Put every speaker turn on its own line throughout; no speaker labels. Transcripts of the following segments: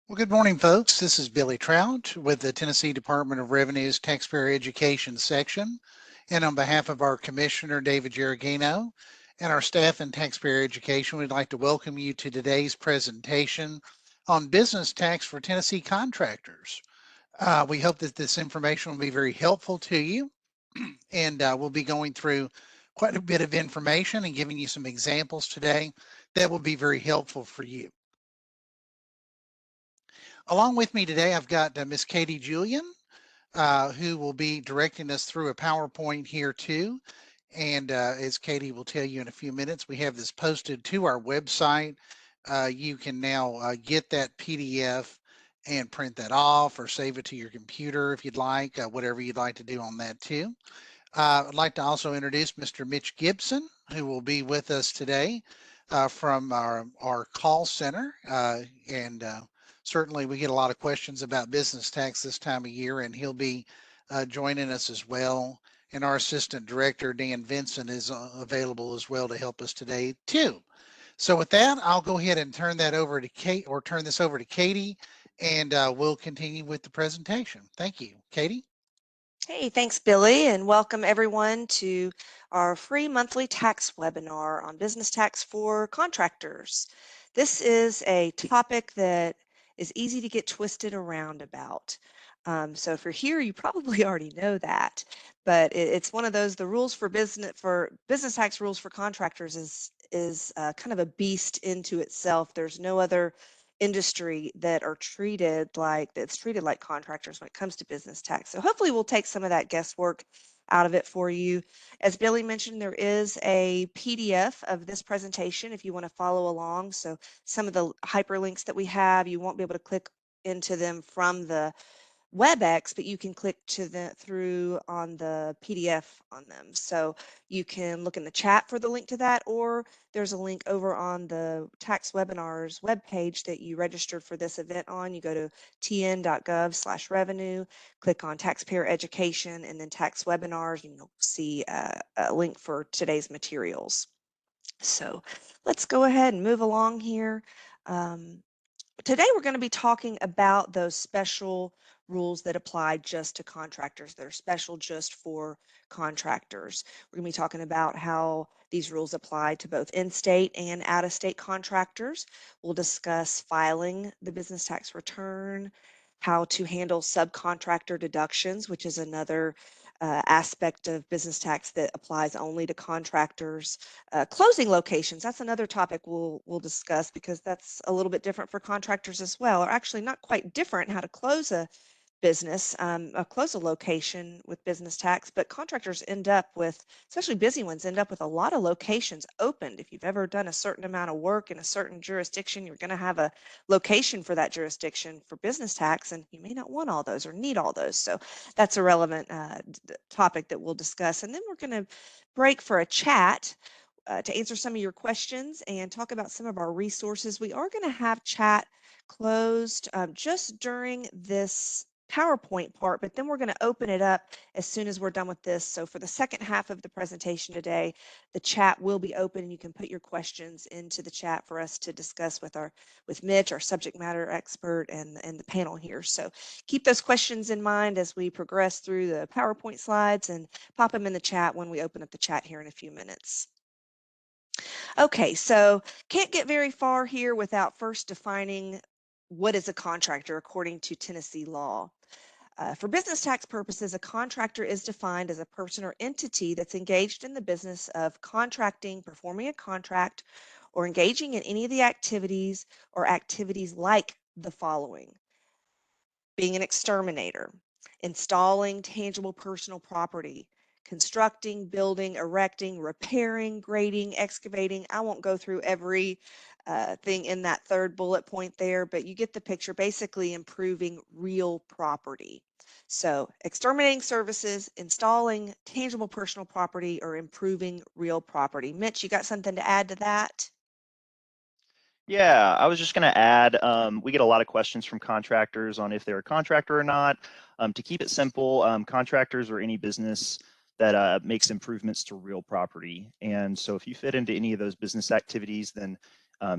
Well, good morning, folks. This is Billy Trout with the Tennessee Department of Revenue's Taxpayer Education section. And on behalf of our Commissioner, David Geragino, and our staff in Taxpayer Education, we'd like to welcome you to today's presentation on business tax for Tennessee contractors. We hope that this information will be very helpful to you, and we'll be going through quite a bit of information and giving you some examples today that will be very helpful for you. Along with me today, I've got Miss Katie Julian, who will be directing us through a PowerPoint here too. And as Katie will tell you in a few minutes, we have this posted to our website. You can now get that PDF and print that off or save it to your computer if you'd like, whatever you'd like to do on that too. I'd like to also introduce Mr. Mitch Gibson, who will be with us today from our call center. And certainly we get a lot of questions about business tax this time of year, and he'll be joining us as well. And our assistant director, Dan Vincent, is available as well to help us today too. So with that, I'll go ahead and turn that over to Kate, or turn this over to Katie, and we'll continue with the presentation. Thank you, Katie.
Hey, thanks, Billy, and welcome everyone to our free monthly tax webinar on business tax for contractors. This is a topic that is easy to get twisted around about. So if you're here, you probably already know that, but it's one of those, the rules for business tax rules for contractors is kind of a beast into itself. There's no other industry that's treated like contractors when it comes to business tax. So hopefully we'll take some of that guesswork out of it for you. As Billy mentioned, there is a PDF of this presentation if you want to follow along. So some of the hyperlinks that we have, you won't be able to click into them from the WebEx, but you can click through on the PDF on them. So you can look in the chat for the link to that, or there's a link over on the tax webinars webpage that you registered for this event on. You go to tn.gov/revenue, click on taxpayer education, and then tax webinars, and you'll see a link for today's materials. So let's go ahead and move along here. Today we're going to be talking about those special rules that apply just to contractors, that are special just for contractors. We're going to be talking about how these rules apply to both in-state and out-of-state contractors. We'll discuss filing the business tax return, how to handle subcontractor deductions, which is another aspect of business tax that applies only to contractors. Closing locations, that's another topic we'll discuss, because that's a little bit different for contractors as well, or actually not quite different, how to close a business, close a location with business tax, but contractors end up with, especially busy ones, end up with a lot of locations opened. If you've ever done a certain amount of work in a certain jurisdiction, you're going to have a location for that jurisdiction for business tax, and you may not want all those or need all those. So that's a relevant topic that we'll discuss. And then we're going to break for a chat to answer some of your questions and talk about some of our resources. We are going to have chat closed just during this PowerPoint part, but then we're going to open it up as soon as we're done with this. So for the second half of the presentation today, the chat will be open, and you can put your questions into the chat for us to discuss with Mitch, our subject matter expert, and the panel here. So keep those questions in mind as we progress through the PowerPoint slides, and pop them in the chat when we open up the chat here in a few minutes. Okay, so can't get very far here without first defining what is a contractor according to Tennessee law. For business tax purposes, a contractor is defined as a person or entity that's engaged in the business of contracting, performing a contract, or engaging in any of the activities or activities like the following: being an exterminator, installing tangible personal property, constructing, building, erecting, repairing, grading, excavating. I won't go through every thing in that third bullet point there, but you get the picture. Basically improving real property. So exterminating services, installing tangible personal property, or improving real property. Mitch, you got something to add to that?
Yeah, I was just going to add, we get a lot of questions from contractors on if they're a contractor or not. To keep it simple, contractors are any business that makes improvements to real property. And so if you fit into any of those business activities, then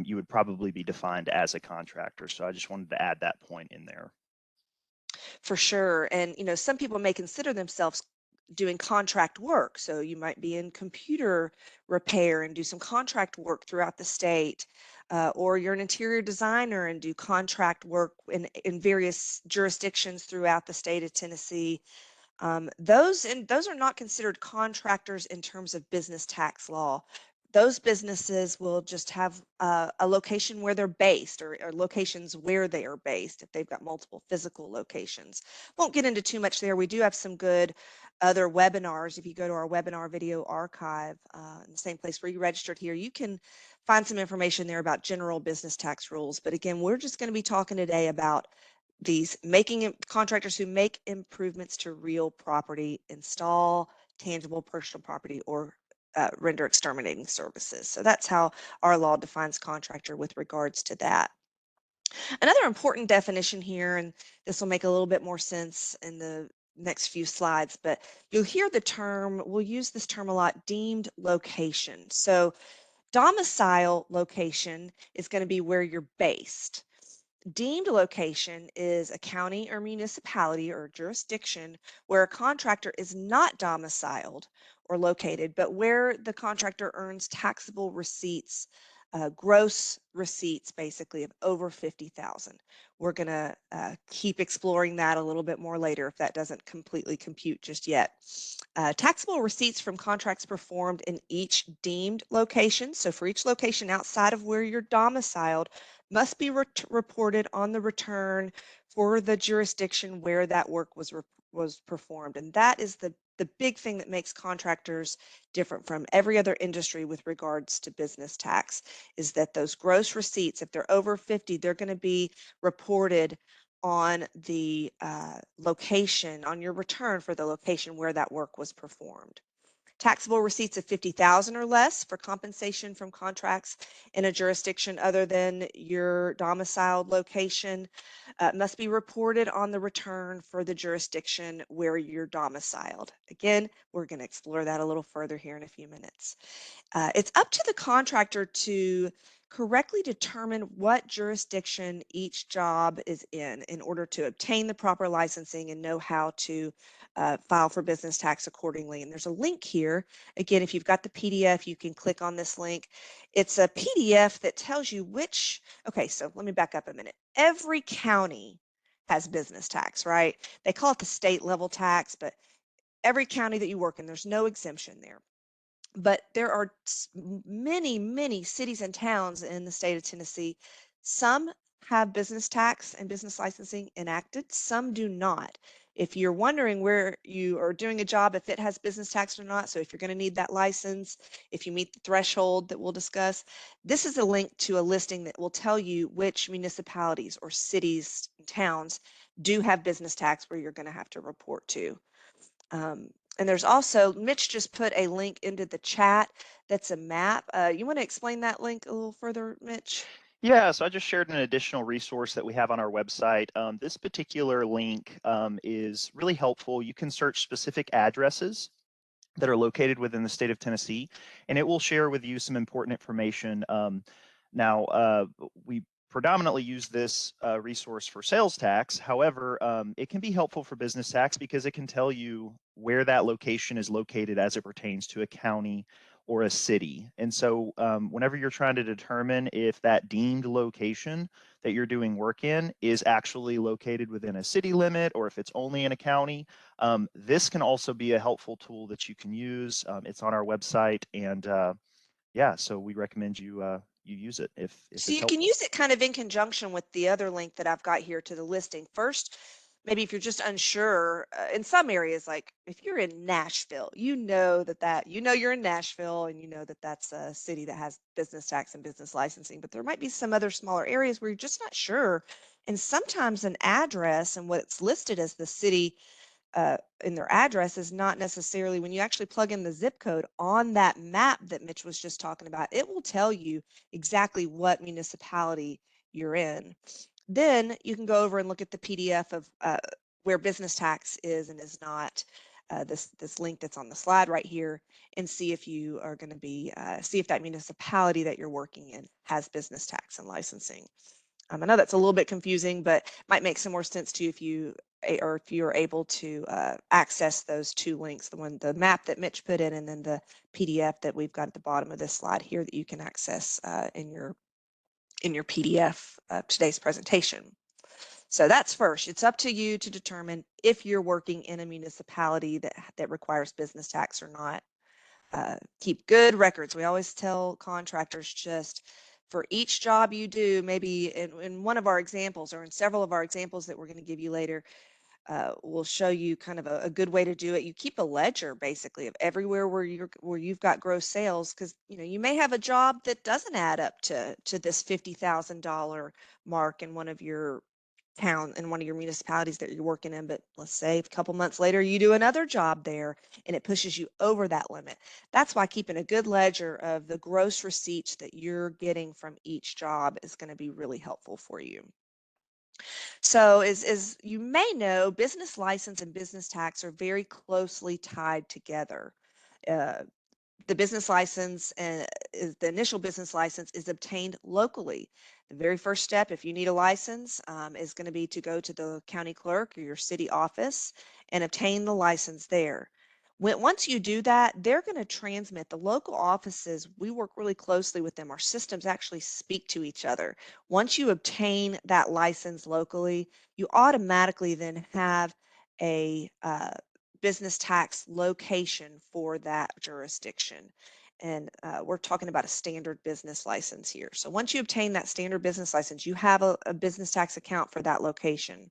you would probably be defined as a contractor. So I just wanted to add that point in there.
For sure. And, some people may consider themselves doing contract work. So you might be in computer repair and do some contract work throughout the state. Or you're an interior designer and do contract work in various jurisdictions throughout the state of Tennessee. Those are not considered contractors in terms of business tax law. Those businesses will just have a location where they're based, or locations where they are based if they've got multiple physical locations. Won't get into too much there. We do have some good other webinars. If you go to our webinar video archive in the same place where you registered here, you can find some information there about general business tax rules. But again, we're just going to be talking today about these contractors who make improvements to real property, install tangible personal property, or render exterminating services. So that's how our law defines contractor with regards to that. Another important definition here, and this will make a little bit more sense in the next few slides, but you'll hear the term, we'll use this term a lot, deemed location. So domicile location is going to be where you're based. Deemed location is a county or municipality or jurisdiction where a contractor is not domiciled or located, but where the contractor earns taxable receipts, gross receipts basically of over 50,000. We're going to keep exploring that a little bit more later if that doesn't completely compute just yet. Taxable receipts from contracts performed in each deemed location. So for each location outside of where you're domiciled, must be reported on the return for the jurisdiction where that work was performed. And that is the big thing that makes contractors different from every other industry with regards to business tax, is that those gross receipts, if they're over 50, they're going to be reported on the location, on your return for the location where that work was performed. Taxable receipts of 50,000 or less for compensation from contracts in a jurisdiction other than your domiciled location must be reported on the return for the jurisdiction where you're domiciled. Again, we're going to explore that a little further here in a few minutes. It's up to the contractor to correctly determine what jurisdiction each job is in order to obtain the proper licensing and know how to file for business tax accordingly. And there's a link here. Again, if you've got the PDF, you can click on this link. It's a PDF that tells you which, okay, so let me back up a minute. Every county has business tax, right? They call it the state level tax, but every county that you work in, there's no exemption there. But there are many, many cities and towns in the state of Tennessee. Some have business tax and business licensing enacted, some do not. If you're wondering where you are doing a job, if it has business tax or not, so if you're going to need that license, if you meet the threshold that we'll discuss, this is a link to a listing that will tell you which municipalities or cities and towns do have business tax where you're going to have to report to. And there's also, Mitch just put a link into the chat that's a map. You want to explain that link a little further, Mitch?
Yeah, so I just shared an additional resource that we have on our website. This particular link is really helpful. You can search specific addresses that are located within the state of Tennessee, and it will share with you some important information. We predominantly use this resource for sales tax. However, it can be helpful for business tax because it can tell you where that location is located as it pertains to a county or a city. And so whenever you're trying to determine if that deemed location that you're doing work in is actually located within a city limit or if it's only in a county, this can also be a helpful tool that you can use. It's on our website, and yeah, so we recommend you use it if
So
it's
you
helpful.
can use it kind of in conjunction with the other link that I've got here to the listing. First, maybe if you're just unsure, in some areas, like if you're in Nashville, you know you're in Nashville and you know that that's a city that has business tax and business licensing, but there might be some other smaller areas where you're just not sure. And sometimes an address and what's listed as the city in their address is not necessarily, when you actually plug in the zip code on that map that Mitch was just talking about, it will tell you exactly what municipality you're in. Then you can go over and look at the PDF of where business tax is and is not this link that's on the slide right here and see if you are going to be, see if that municipality that you're working in has business tax and licensing. I know that's a little bit confusing, but might make some more sense to you if you are able to access those two links, the map that Mitch put in, and then the PDF that we've got at the bottom of this slide here that you can access in your PDF of today's presentation. So that's first. It's up to you to determine if you're working in a municipality that requires business tax or not. Keep good records. We always tell contractors, just for each job you do, maybe in one of our examples or in several of our examples that we're going to give you later, we'll show you kind of a good way to do it. You keep a ledger basically of everywhere where you've got gross sales, because you may have a job that doesn't add up to this $50,000 mark in one of your municipalities that you're working in, but let's say a couple months later you do another job there and it pushes you over that limit. That's why keeping a good ledger of the gross receipts that you're getting from each job is going to be really helpful for you. So as you may know, business license and business tax are very closely tied together. The business license and the initial business license is obtained locally. The very first step, if you need a license, is going to be to go to the county clerk or your city office and obtain the license there. Once you do that, they're going to transmit the local offices. We work really closely with them. Our systems actually speak to each other. Once you obtain that license locally, you automatically then have a business tax location for that jurisdiction. And we're talking about a standard business license here. So once you obtain that standard business license, you have a business tax account for that location.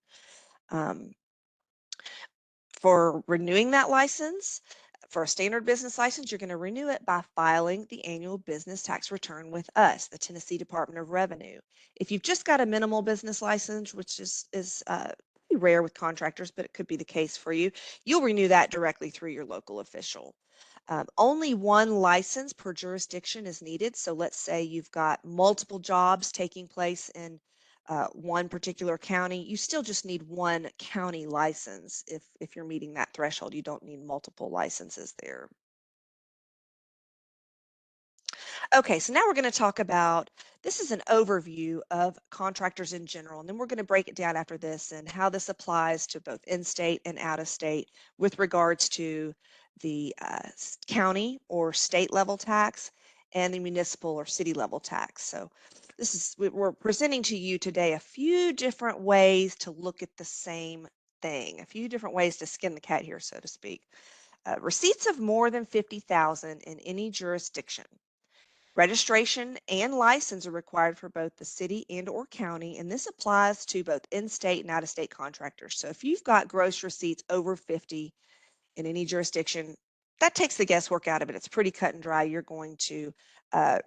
For renewing that license, for a standard business license, you're going to renew it by filing the annual business tax return with us, the Tennessee Department of Revenue. If you've just got a minimal business license, which is pretty rare with contractors, but it could be the case for you, you'll renew that directly through your local official. Only one license per jurisdiction is needed. So let's say you've got multiple jobs taking place in one particular county, you still just need one county license. If you're meeting that threshold, you don't need multiple licenses there. Okay, so now we're going to talk about, this is an overview of contractors in general, and then we're going to break it down after this and how this applies to both in-state and out-of-state with regards to the county or state level tax and the municipal or city level tax. So we're presenting to you today a few different ways to look at the same thing, a few different ways to skin the cat here, so to speak. Receipts of more than $50,000 in any jurisdiction. Registration and license are required for both the city and or county, and this applies to both in-state and out-of-state contractors. So if you've got gross receipts over 50 in any jurisdiction, that takes the guesswork out of it. It's pretty cut and dry. You're going to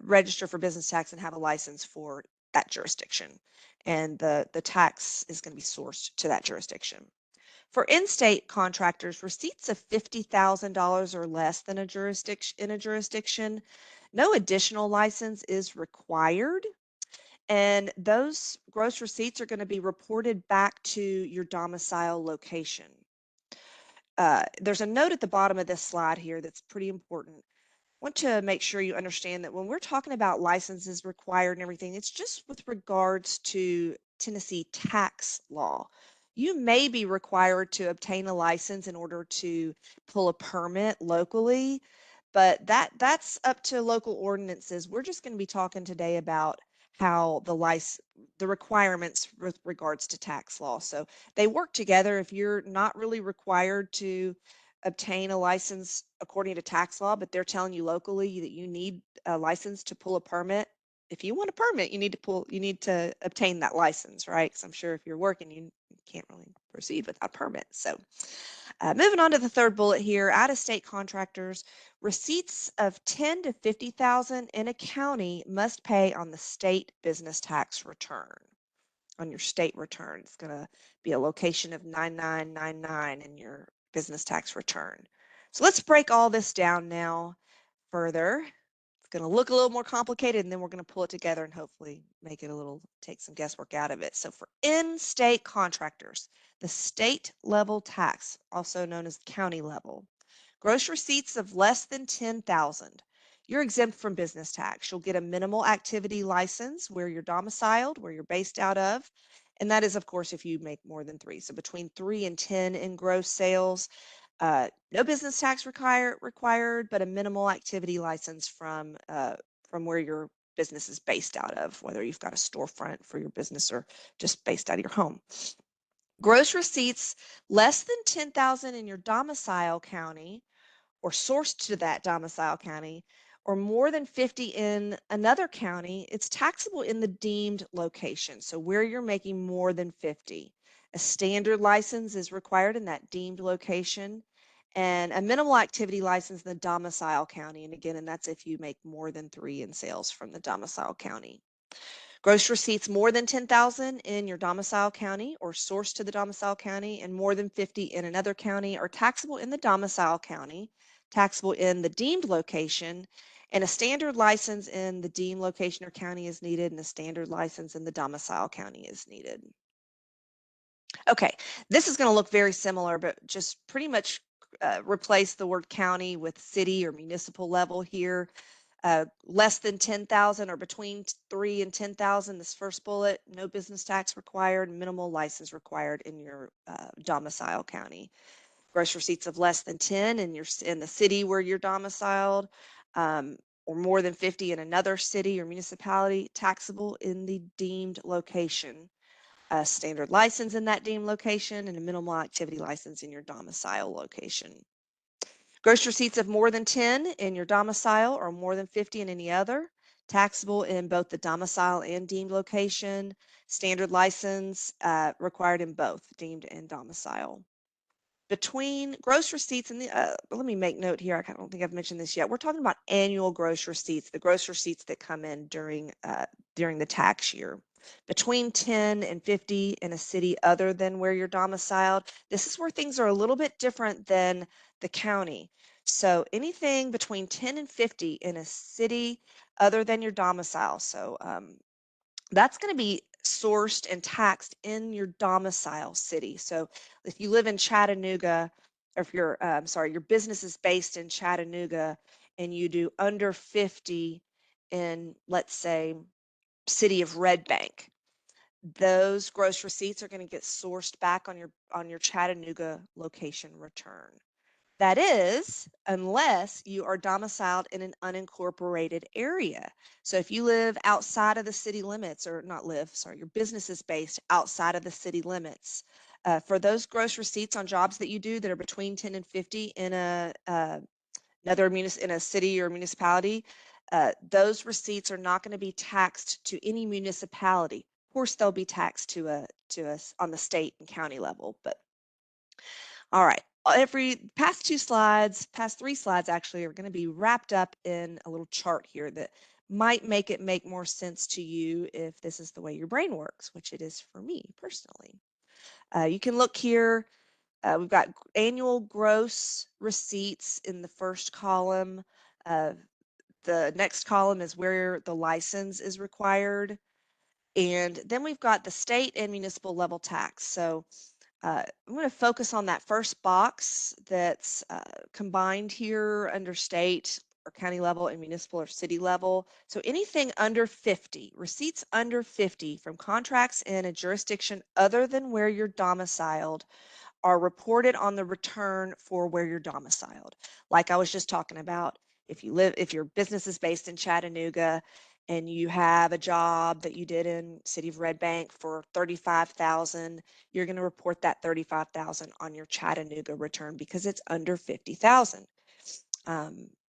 register for business tax and have a license for that jurisdiction, and the tax is going to be sourced to that jurisdiction. For in-state contractors, receipts of $50,000 or less than a jurisdiction, no additional license is required, and those gross receipts are going to be reported back to your domicile location. There's a note at the bottom of this slide here that's pretty important. I want to make sure you understand that when we're talking about licenses required and everything, it's just with regards to Tennessee tax law. You may be required to obtain a license in order to pull a permit locally, but that's up to local ordinances. We're just going to be talking today about how the requirements with regards to tax law. So they work together. If you're not really required to obtain a license according to tax law, but they're telling you locally that you need a license to pull a permit. If you want a permit, you need to obtain that license, right? Because I'm sure if you're working, you can't really proceed without a permit. So moving on to the third bullet here, out-of-state contractors, receipts of 10 to 50,000 in a county must pay on the state business tax return. On your state return, it's going to be a location of 9999 in your business tax return. So let's break all this down now further. going to look a little more complicated, and then we're going to pull it together and hopefully make it take some guesswork out of it. So for in-state contractors, the state level tax, also known as county level, gross receipts of less than 10,000, you're exempt from business tax. You'll get a minimal activity license where you're domiciled, where you're based out of. And that is, of course, if you make more than 3. So between 3 and 10 in gross sales, no business tax required, but a minimal activity license from where your business is based out of, whether you've got a storefront for your business or just based out of your home. Gross receipts less than 10,000 in your domicile county or sourced to that domicile county, or more than 50 in another county, it's taxable in the deemed location. So where you're making more than 50. A standard license is required in that deemed location, and a minimal activity license in the domicile county. And again, that's if you make more than 3 in sales from the domicile county. Gross receipts more than 10,000 in your domicile county or sourced to the domicile county and more than 50 in another county are taxable in the domicile county, taxable in the deemed location, and a standard license in the deemed location or county is needed, and a standard license in the domicile county is needed. Okay, this is going to look very similar, but just pretty much replace the word county with city or municipal level here. Less than 10,000 or between 3 and 10,000, this first bullet, no business tax required, minimal license required in your domicile county. Gross receipts of less than 10 in the city where you're domiciled, or more than 50 in another city or municipality, taxable in the deemed location. A standard license in that deemed location and a minimal activity license in your domicile location. Gross receipts of more than 10 in your domicile or more than 50 in any other, taxable in both the domicile and deemed location, standard license required in both deemed and domicile. Between gross receipts and let me make note here, I don't think I've mentioned this yet. We're talking about annual gross receipts, the gross receipts that come in during the tax year. Between 10 and 50 in a city other than where you're domiciled, this is where things are a little bit different than the county. So anything between 10 and 50 in a city other than your domicile. So that's going to be sourced and taxed in your domicile city. So if you live in Chattanooga, or if your business is based in Chattanooga and you do under 50 in, let's say, city of Red Bank, those gross receipts are going to get sourced back on your Chattanooga location return. That is, unless you are domiciled in an unincorporated area. So if you live outside of the city limits, or not live, sorry, your business is based outside of the city limits, for those gross receipts on jobs that you do that are between 10 and 50 in in a city or municipality, those receipts are not going to be taxed to any municipality. Of course, they'll be taxed to us on the state and county level, but all right. Past 3 slides actually are going to be wrapped up in a little chart here that might make more sense to you if this is the way your brain works, which it is for me personally. You can look here. We've got annual gross receipts in the first column. The next column is where the license is required. And then we've got the state and municipal level tax. So I'm going to focus on that first box that's combined here under state or county level and municipal or city level. So anything under 50, receipts under 50 from contracts in a jurisdiction other than where you're domiciled are reported on the return for where you're domiciled. Like I was just talking about, if your business is based in Chattanooga and you have a job that you did in city of Red Bank for $35,000, you're going to report that $35,000 on your Chattanooga return because it's under $50,000.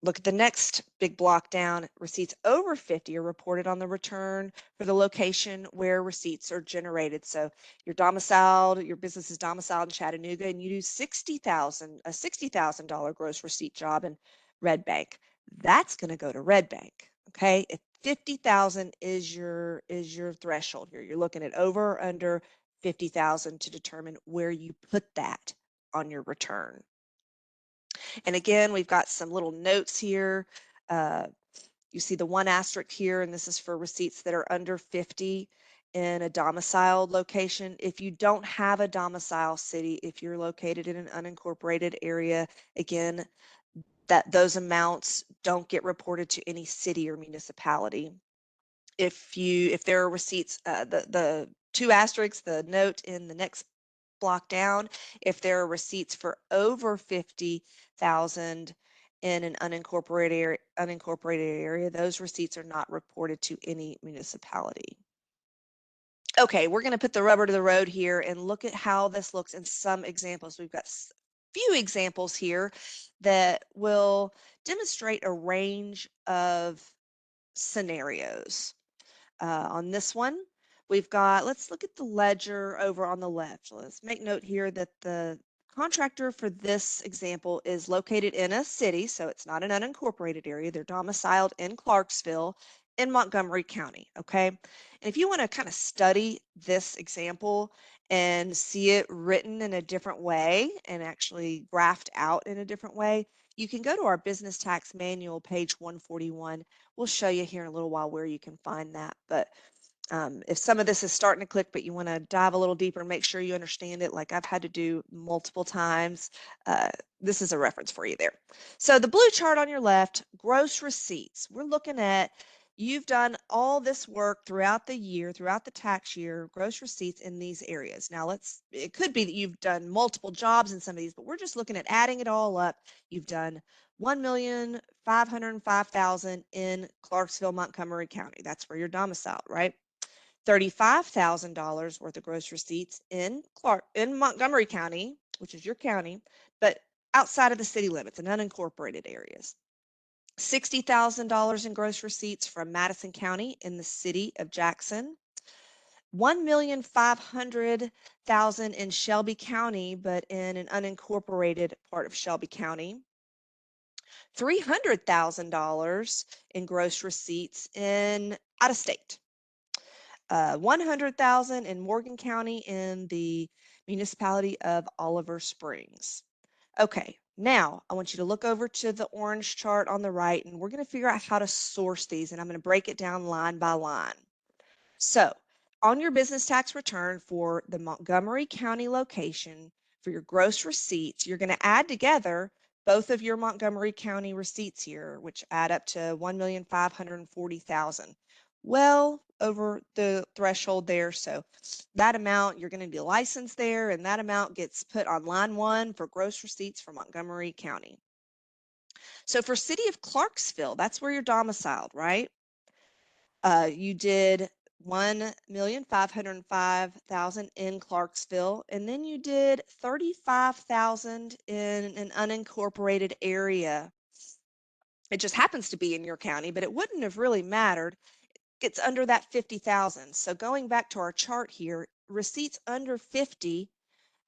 Look at the next big block down. Receipts over 50 are reported on the return for the location where receipts are generated. So your business is domiciled in Chattanooga, and you do a $60,000 gross receipt job in Red Bank. That's going to go to Red Bank. Okay, if 50,000 is your threshold here, you're looking at over or under 50,000 to determine where you put that on your return. And again, we've got some little notes here. You see the 1 asterisk here, and this is for receipts that are under 50 in a domiciled location. If you don't have a domicile city, if you're located in an unincorporated area, again, those amounts don't get reported to any city or municipality. If there are receipts, the 2 asterisks, the note in the next block down, if there are receipts for over 50,000 in an unincorporated area, those receipts are not reported to any municipality. Okay, we're going to put the rubber to the road here and look at how this looks in some examples. We've got a few examples here that will demonstrate a range of scenarios. On this one, we've got, let's look at the ledger over on the left. Let's make note here that the contractor for this example is located in a city, so it's not an unincorporated area. They're domiciled in Clarksville in Montgomery County, okay? And if you want to kind of study this example and see it written in a different way and actually graphed out in a different way, you can go to our business tax manual, page 141. We'll show you here in a little while where you can find that. But if some of this is starting to click, but you want to dive a little deeper and make sure you understand it, like I've had to do multiple times, this is a reference for you there. So the blue chart on your left, gross receipts. We're looking at, you've done all this work throughout the year, throughout the tax year, gross receipts in these areas. Now it could be that you've done multiple jobs in some of these, but we're just looking at adding it all up. You've done 1,505,000 in Clarksville, Montgomery County. That's where you're domiciled, right? $35,000 worth of gross receipts in Montgomery County, which is your county, but outside of the city limits in unincorporated areas. $60,000 in gross receipts from Madison County in the city of Jackson. $1,500,000 in Shelby County, but in an unincorporated part of Shelby County. $300,000 in gross receipts in out of state. 100,000 in Morgan County in the municipality of Oliver Springs. Okay, now I want you to look over to the orange chart on the right, and we're going to figure out how to source these, and I'm going to break it down line by line. So on your business tax return for the Montgomery County location, for your gross receipts, you're going to add together both of your Montgomery County receipts here, which add up to 1,540,000. Well over the threshold there. So that amount, you're going to be licensed there, and that amount gets put on line 1 for gross receipts for Montgomery County. So for city of Clarksville, that's where you're domiciled, right? You did 1,505,000 in Clarksville, and then you did 35,000 in an unincorporated area. It just happens to be in your county, but it wouldn't have really mattered. It's under that 50,000. So going back to our chart here, receipts under 50,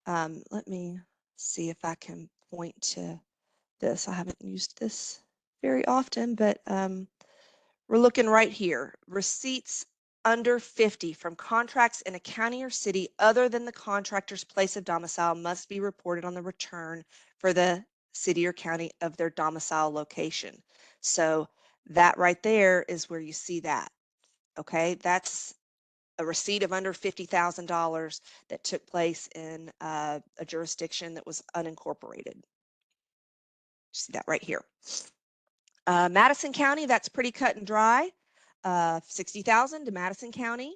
let me see if I can point to this. I haven't used this very often, but we're looking right here. Receipts under 50 from contracts in a county or city other than the contractor's place of domicile must be reported on the return for the city or county of their domicile location. So that right there is where you see that. Okay, that's a receipt of under $50,000 that took place in a jurisdiction that was unincorporated. See that right here. Madison County, that's pretty cut and dry. 60,000 to Madison County.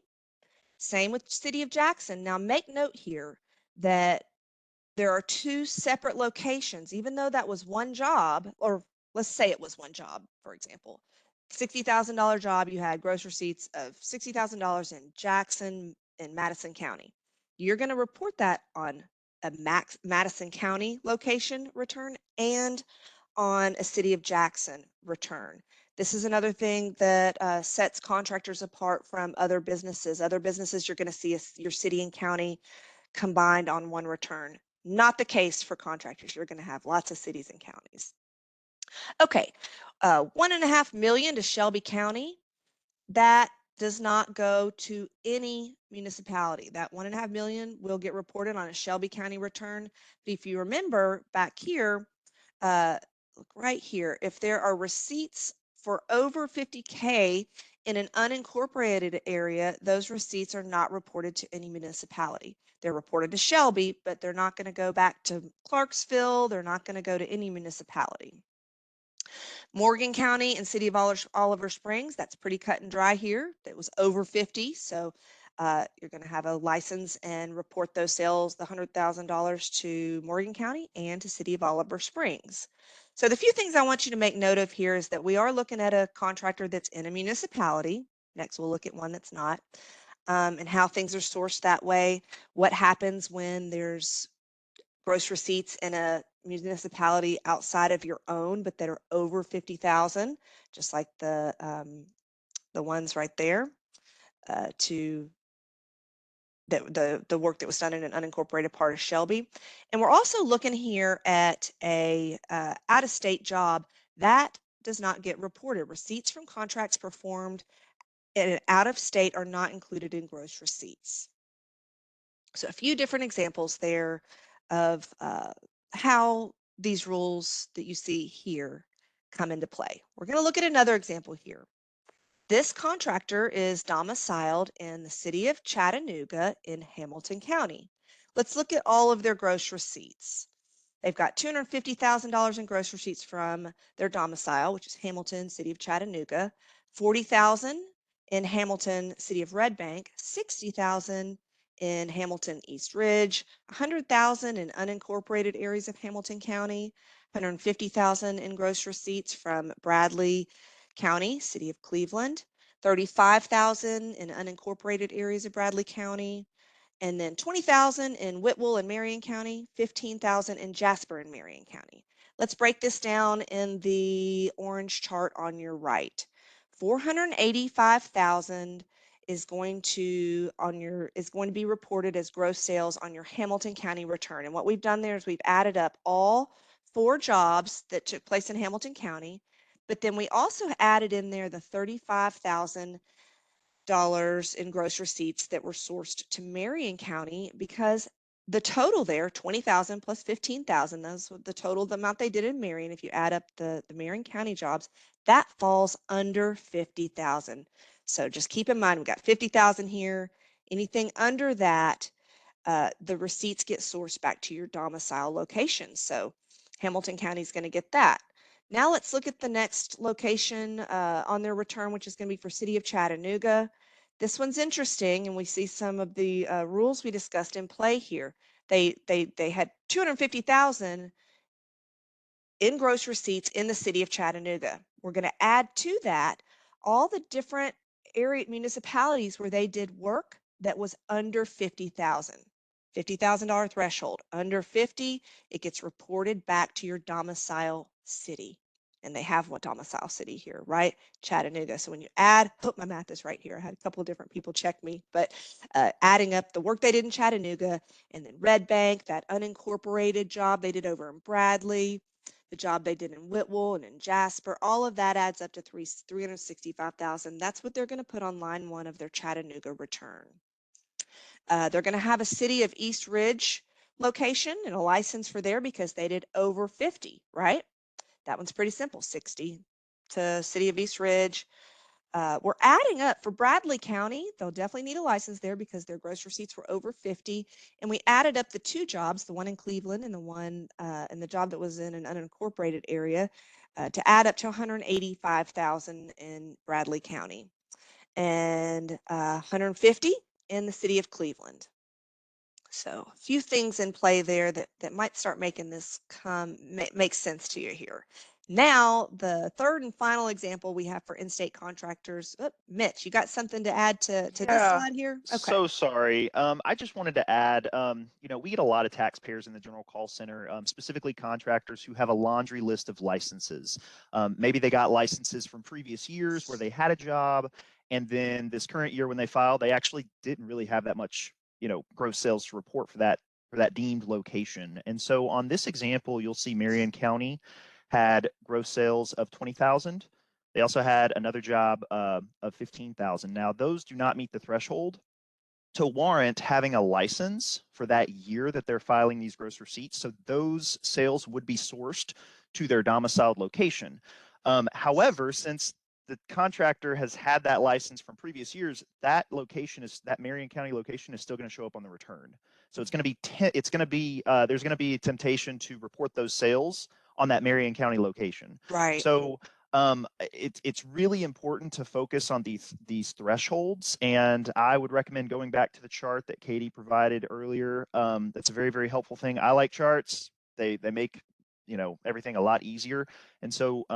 Same with City of Jackson. Now make note here that there are 2 separate locations, even though that was one job, or let's say it was one job, for example. $60,000 job, you had gross receipts of $60,000 in Jackson and Madison County. You're going to report that on a Madison County location return and on a City of Jackson return. This is another thing that sets contractors apart from other businesses. Other businesses, you're going to see your city and county combined on one return. Not the case for contractors. You're going to have lots of cities and counties. Okay, 1.5 million to Shelby County. That does not go to any municipality. That 1.5 million will get reported on a Shelby County return. But if you remember back here, look right here, if there are receipts for over 50K in an unincorporated area, those receipts are not reported to any municipality. They're reported to Shelby, but they're not going to go back to Clarksville. They're not going to go to any municipality. Morgan County and City of Oliver Springs, that's pretty cut and dry here. That was over 50. So you're going to have a license and report those sales, the $100,000 to Morgan County and to City of Oliver Springs. So the few things I want you to make note of here is that we are looking at a contractor that's in a municipality. Next, we'll look at one that's not, and how things are sourced that way. What happens when there's gross receipts in a municipality outside of your own, but that are over 50,000, just like the ones right there, to the work that was done in an unincorporated part of Shelby. And we're also looking here at a out-of-state job that does not get reported. Receipts from contracts performed in out of state are not included in gross receipts. So a few different examples there of how these rules that you see here come into play. We're going to look at another example here. This contractor is domiciled in the city of Chattanooga in Hamilton County. Let's look at all of their gross receipts. They've got $250,000 in gross receipts from their domicile, which is Hamilton, city of Chattanooga, $40,000 in Hamilton, city of Red Bank, $60,000 in Hamilton East Ridge, $100,000 in unincorporated areas of Hamilton County, $150,000 in gross receipts from Bradley County, city of Cleveland, $35,000 in unincorporated areas of Bradley County, and then 20,000 in Whitwell and Marion County, 15,000 in Jasper and Marion County. Let's break this down in the orange chart on your right. 485,000 is going to be reported as gross sales on your Hamilton County return. And what we've done there is we've added up all 4 jobs that took place in Hamilton County, but then we also added in there the $35,000 in gross receipts that were sourced to Marion County, because the total there, 20,000 plus 15,000, that's the total the amount they did in Marion. If you add up the Marion County jobs, that falls under 50,000. So just keep in mind, we've got 50,000 here. Anything under that, the receipts get sourced back to your domicile location. So Hamilton County is going to get that. Now let's look at the next location on their return, which is going to be for City of Chattanooga. This one's interesting, and we see some of the rules we discussed in play here. They had 250,000 in gross receipts in the City of Chattanooga. We're going to add to that all the different area municipalities where they did work that was under 50,000. $50,000 threshold. Under 50, it gets reported back to your domicile city. And they have what domicile city here, right? Chattanooga. So when you add, hope my math is right here. I had a couple of different people check me, but adding up the work they did in Chattanooga, and then Red Bank, that unincorporated job they did over in Bradley, the job they did in Whitwell and in Jasper, all of that adds up to 365,000. That's what they're going to put on line 1 of their Chattanooga return. They're going to have a City of East Ridge location and a license for there because they did over 50, right? That one's pretty simple, 60 to City of East Ridge. We're adding up for Bradley County. They'll definitely need a license there because their gross receipts were over 50. And we added up the 2 jobs, the one in Cleveland and the one and the job that was in an unincorporated area, to add up to 185,000 in Bradley County and 150 in the city of Cleveland. So a few things in play there that might start making this make sense to you here. Now, the third and final example we have for in-state contractors. Oh, Mitch, you got something to add to this slide here? Okay.
So sorry. I just wanted to add, we get a lot of taxpayers in the general call center, specifically contractors who have a laundry list of licenses. Maybe they got licenses from previous years where they had a job, and then this current year when they filed, they actually didn't really have that much, gross sales to report for that deemed location. And so on this example, you'll see Marion County had gross sales of 20,000. They also had another job of 15,000. Now, those do not meet the threshold to warrant having a license for that year that they're filing these gross receipts. So those sales would be sourced to their domiciled location. However, since the contractor has had that license from previous years, that Marion County location is still going to show up on the return. So it's going to be there's going to be a temptation to report those sales on that Marion County location.
Right.
So it's really important to focus on these thresholds, and I would recommend going back to the chart that Katie provided earlier. That's a very, very helpful thing. I like charts. They make everything a lot easier, and so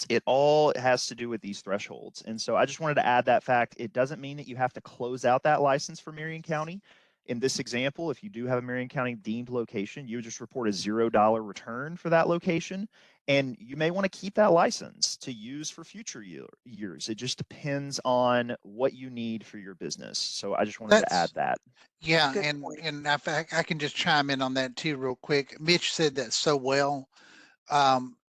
it all has to do with these thresholds. And so I just wanted to add that fact. It doesn't mean that you have to close out that license for Marion County. In this example, if you do have a Marion County deemed location, you would just report a $0 return for that location. And you may want to keep that license to use for future years. It just depends on what you need for your business. So I just wanted to add that.
Yeah,
Good
and
point.
and I can just chime in on that too real quick. Mitch said that so well.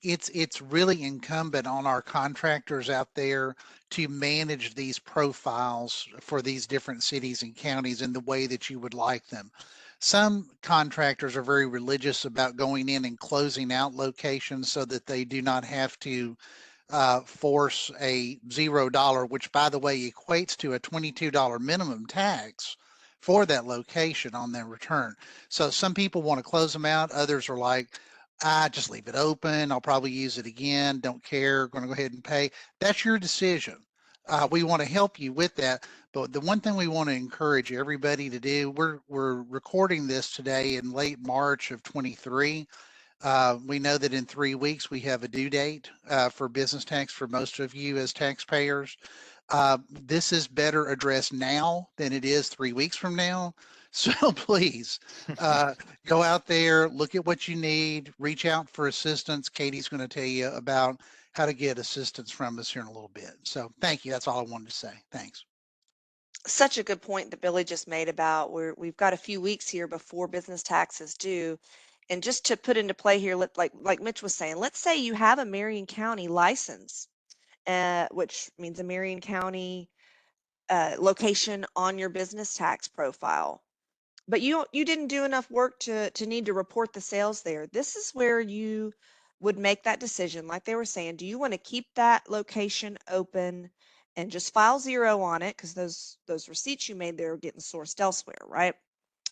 It's really incumbent on our contractors out there to manage these profiles for these different cities and counties in the way that you would like them. Some contractors are very religious about going in and closing out locations so that they do not have to force a $0, which by the way equates to a $22 minimum tax for that location on their return. So some people want to close them out. Others are like, just leave it open. I'll probably use it again. Don't care. Going to go ahead and pay. That's your decision. We want to help you with that. But the one thing we want to encourage everybody to do, we're recording this today in late March of 23. We know that in 3 weeks we have a due date for business tax for most of you as taxpayers. This is better addressed now than it is 3 weeks from now. So please go out there, look at what you need, reach out for assistance. Katie's going to tell you about how to get assistance from us here in a little bit. So thank you. That's all I wanted to say. Thanks.
Such a good point that Billy just made about where we've got a few weeks here before business taxes due. And just to put into play here, like Mitch was saying, let's say you have a Marion County license, which means a Marion County location on your business tax profile. But you didn't do enough work to need to report the sales there. This is where you would make that decision, like they were saying. Do you want to keep that location open and just file 0 on it, because those receipts you made there are getting sourced elsewhere, right,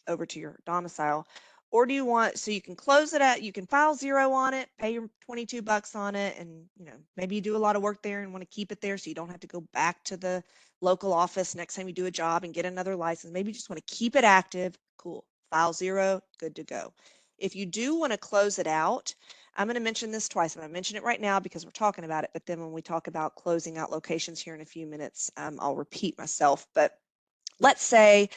over to your domicile? Or do you want, so you can close it out, you can file 0 on it, pay your $22 on it, and maybe you do a lot of work there and want to keep it there so you don't have to go back to the local office next time you do a job and get another license. Maybe you just want to keep it active. Cool. File 0, good to go. If you do want to close it out, I'm going to mention this twice. I'm going to mention it right now because we're talking about it, but then when we talk about closing out locations here in a few minutes, I'll repeat myself. But let's say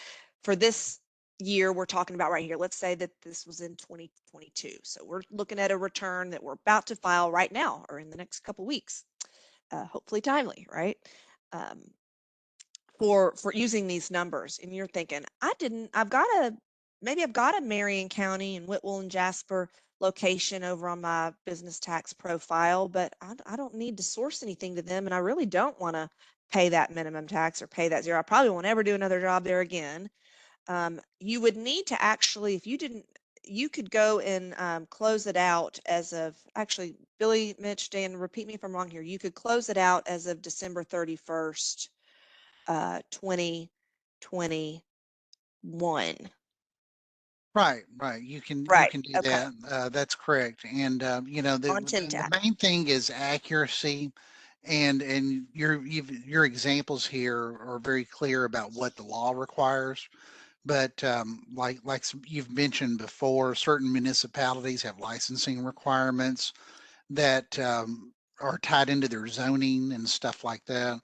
for this year we're talking about right here, let's say that this was in 2022. So we're looking at a return that we're about to file right now or in the next couple weeks, hopefully timely, right? For using these numbers, and you're thinking, maybe I've got a Marion County and Whitwell and Jasper location over on my business tax profile, but I don't need to source anything to them, and I really don't want to pay that minimum tax or pay that 0. I probably won't ever do another job there again. You would need to actually, if you didn't, you could go and close it out as of, actually, Billy, Mitch, Dan, repeat me if I'm wrong here. You could close it out as of December 31st, 2021.
Right. You
Right.
can do
Okay.
that. That's correct. And
On
the
TIMTAC.
main thing is accuracy, and your examples here are very clear about what the law requires. But you've mentioned before, certain municipalities have licensing requirements that are tied into their zoning and stuff like that.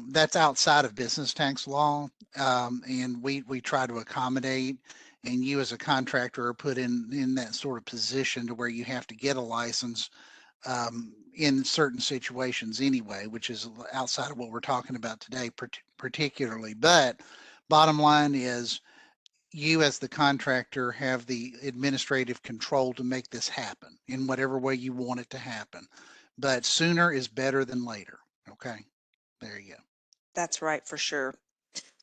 That's outside of business tax law, and we try to accommodate. And you as a contractor are put in that sort of position to where you have to get a license in certain situations anyway, which is outside of what we're talking about today, particularly. But bottom line is, you as the contractor have the administrative control to make this happen in whatever way you want it to happen. But sooner is better than later. Okay, there you go.
That's right, for sure.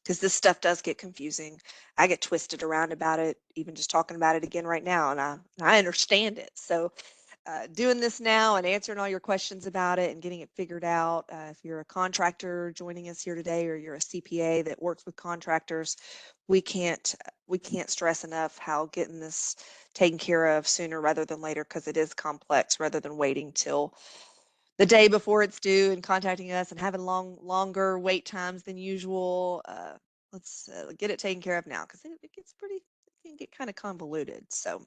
Because this stuff does get confusing. I get twisted around about it, even just talking about it again right now, and I understand it. So doing this now and answering all your questions about it and getting it figured out. If you're a contractor joining us here today, or you're a CPA that works with contractors, we can't stress enough how getting this taken care of sooner rather than later, because it is complex, rather than waiting till the day before it's due and contacting us and having longer wait times than usual. Let's get it taken care of now, because it can get kind of convoluted. So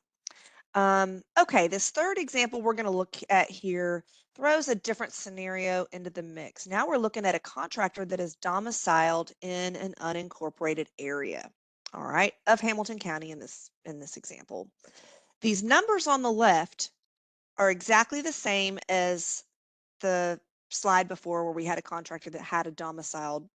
okay, this third example we're going to look at here throws a different scenario into the mix. Now we're looking at a contractor that is domiciled in an unincorporated area, all right, of Hamilton County in this example. These numbers on the left are exactly the same as the slide before, where we had a contractor that had a domiciled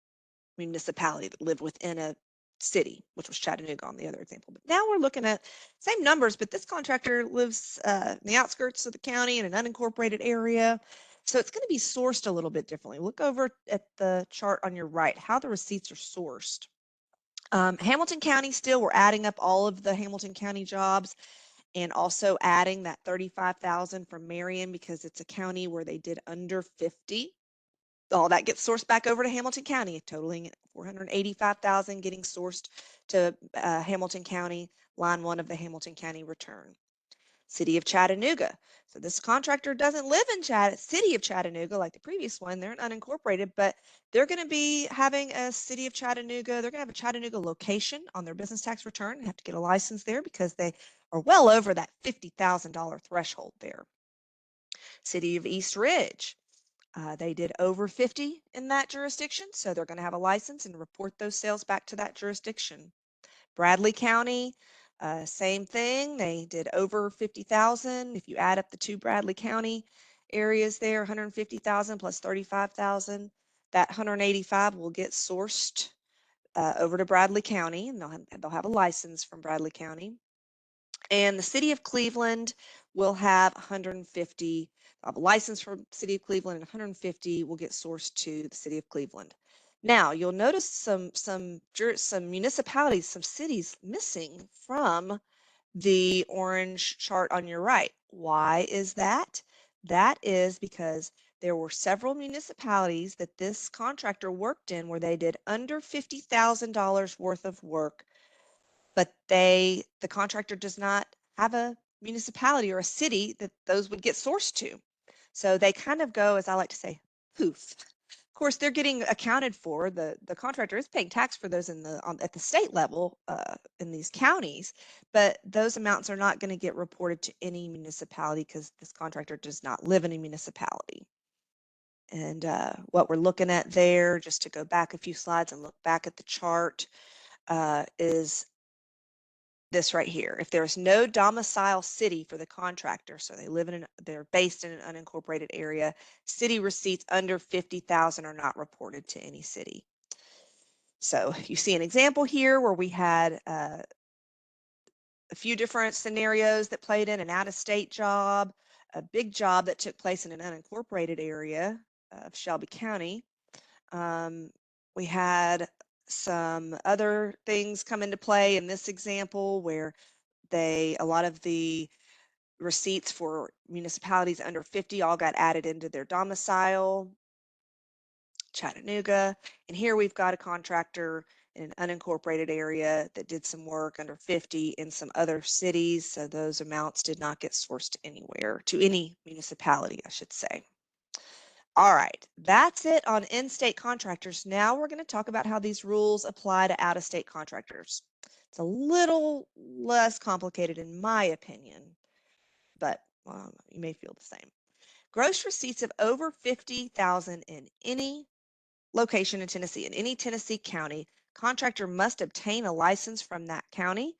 municipality that lived within a city, which was Chattanooga on the other example. But now we're looking at same numbers, but this contractor lives in the outskirts of the county in an unincorporated area. So it's going to be sourced a little bit differently. Look over at the chart on your right, how the receipts are sourced. Hamilton County, still, we're adding up all of the Hamilton County jobs, and also adding that 35,000 from Marion, because it's a county where they did under 50. All that gets sourced back over to Hamilton County, totaling 485,000 getting sourced to Hamilton County, line 1 of the Hamilton County return. City of Chattanooga. So this contractor doesn't live in City of Chattanooga like the previous one. They're unincorporated, but they're going to be having a City of Chattanooga. They're going to have a Chattanooga location on their business tax return and have to get a license there, because they are well over that $50,000 threshold there. City of East Ridge. They did over 50 in that jurisdiction, so they're going to have a license and report those sales back to that jurisdiction. Bradley County, same thing. They did over 50,000. If you add up the two Bradley County areas there, 150,000 plus 35,000, that 185 will get sourced over to Bradley County, and they'll have a license from Bradley County. And the City of Cleveland will have 150. They'll have a license from City of Cleveland, and 150 will get sourced to the City of Cleveland. Now, you'll notice some municipalities, some cities missing from the orange chart on your right. Why is that? That is because there were several municipalities that this contractor worked in where they did under $50,000 worth of work, but the contractor does not have a municipality or a city that those would get sourced to. So they kind of go, as I like to say, poof. Of course, they're getting accounted for. The contractor is paying tax for those at the state level in these counties, but those amounts are not going to get reported to any municipality, because this contractor does not live in a municipality. And what we're looking at there, just to go back a few slides and look back at the chart, is this right here. If there is no domicile city for the contractor, so they're based in an unincorporated area, city receipts under 50,000 are not reported to any city. So you see an example here where we had a few different scenarios that played in: an out-of-state job, a big job that took place in an unincorporated area of Shelby County. We had some other things come into play in this example, where a lot of the receipts for municipalities under 50 all got added into their domicile, Chattanooga. And here we've got a contractor in an unincorporated area that did some work under 50 in some other cities. So those amounts did not get sourced anywhere, to any municipality, I should say. All right, that's it on in-state contractors. Now we're going to talk about how these rules apply to out-of-state contractors. It's a little less complicated in my opinion, but you may feel the same. Gross receipts of over 50,000 in any location in Tennessee, in any Tennessee county, contractor must obtain a license from that county,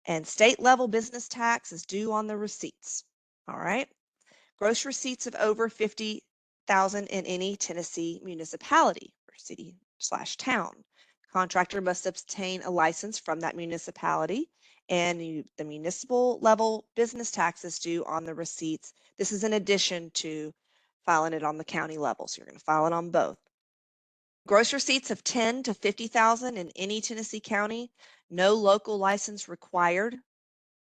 and state level business tax is due on the receipts. All right. Gross receipts of over 50,000 in any Tennessee municipality or city/town. Contractor must obtain a license from that municipality, and the municipal level business tax is due on the receipts. This is in addition to filing it on the county level, so you're going to file it on both. Gross receipts of 10 to 50,000 in any Tennessee county, no local license required.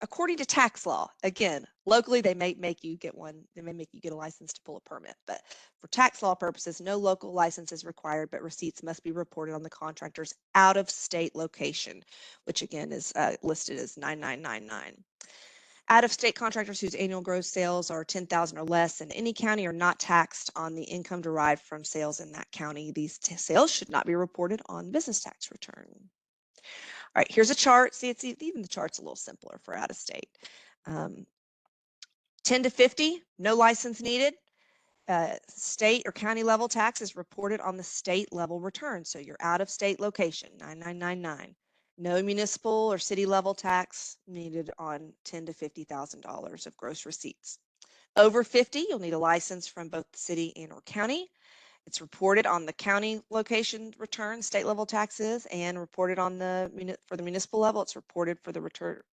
according to tax law. Again, locally they may make you get one, they may make you get a license to pull a permit, but for tax law purposes, no local license is required, but receipts must be reported on the contractor's out-of-state location, which again is listed as 9999. Out-of-state contractors whose annual gross sales are 10,000 or less in any county are not taxed on the income derived from sales in that county. These sales should not be reported on business tax return. All right, here's a chart. See, it's even the chart's a little simpler for out of state. 10 to 50, no license needed. State or county level tax is reported on the state level return. So your out of state location, 9999. No municipal or city level tax needed on $10,000 to $50,000 of gross receipts. Over 50, you'll need a license from both the city and or county. It's reported on the county location return, state level taxes, and reported on for the municipal level. It's reported for the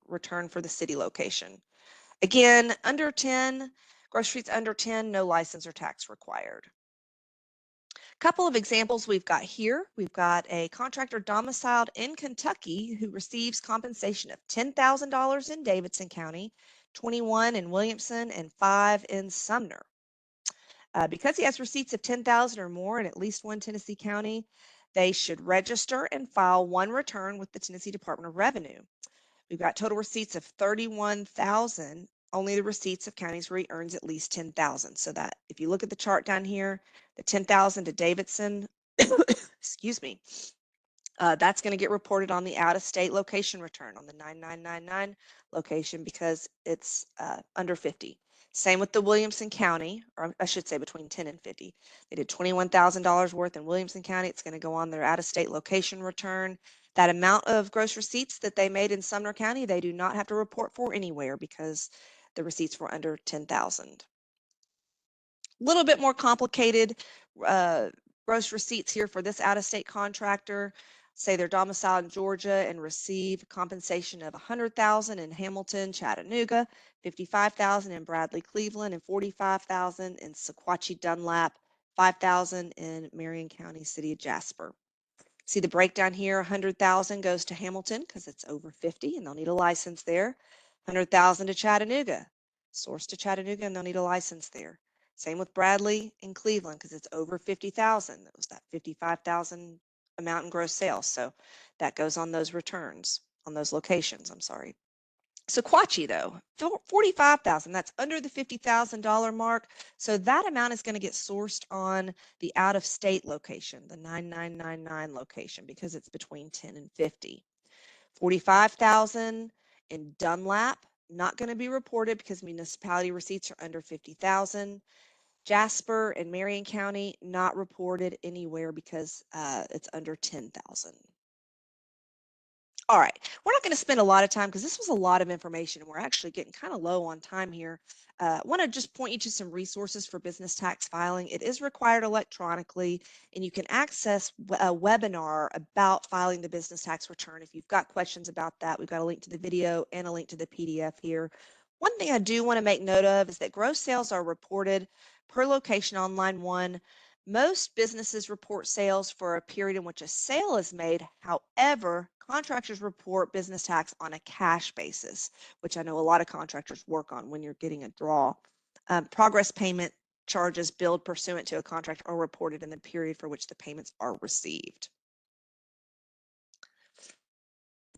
return for the city location. Again, under 10, gross receipts under 10, no license or tax required. A couple of examples we've got here. We've got a contractor domiciled in Kentucky who receives compensation of $10,000 in Davidson County, 21 in Williamson, and 5 in Sumner. Because he has receipts of 10,000 or more in at least one Tennessee county, they should register and file one return with the Tennessee Department of Revenue. We've got total receipts of 31,000, only the receipts of counties where he earns at least 10,000. So that if you look at the chart down here, the 10,000 to Davidson, excuse me, that's going to get reported on the out-of-state location return on the 9999 location because it's under 50. Same with the Williamson County, or I should say between 10 and 50. They did $21,000 worth in Williamson County. It's going to go on their out-of-state location return. That amount of gross receipts that they made in Sumner County, they do not have to report for anywhere because the receipts were under 10,000. A little bit more complicated gross receipts here for this out-of-state contractor. Say they're domiciled in Georgia and receive compensation of $100,000 in Hamilton, Chattanooga, $55,000 in Bradley, Cleveland, and $45,000 in Sequatchie, Dunlap, $5,000 in Marion County, City of Jasper. See the breakdown here, 100,000 goes to Hamilton because it's over 50 and they'll need a license there. 100,000 to Chattanooga, source to Chattanooga, and they'll need a license there. Same with Bradley and Cleveland because it's over 50,000. That was that 55,000 amount in gross sales. So that goes on those returns, on those locations, I'm sorry. Sequatchie though, 45,000, that's under the $50,000 mark. So that amount is going to get sourced on the out-of-state location, the 9999 location, because it's between 10 and 50. 45,000 in Dunlap, not going to be reported because municipality receipts are under 50,000. Jasper and Marion County, not reported anywhere because it's under 10,000. All right, we're not going to spend a lot of time because this was a lot of information and we're actually getting kind of low on time here. I want to just point you to some resources for business tax filing. It is required electronically and you can access a webinar about filing the business tax return. If you've got questions about that, we've got a link to the video and a link to the PDF here. One thing I do want to make note of is that gross sales are reported per location on line 1. Most businesses report sales for a period in which a sale is made. However, contractors report business tax on a cash basis, which I know a lot of contractors work on when you're getting a draw. Progress payment charges billed pursuant to a contract are reported in the period for which the payments are received.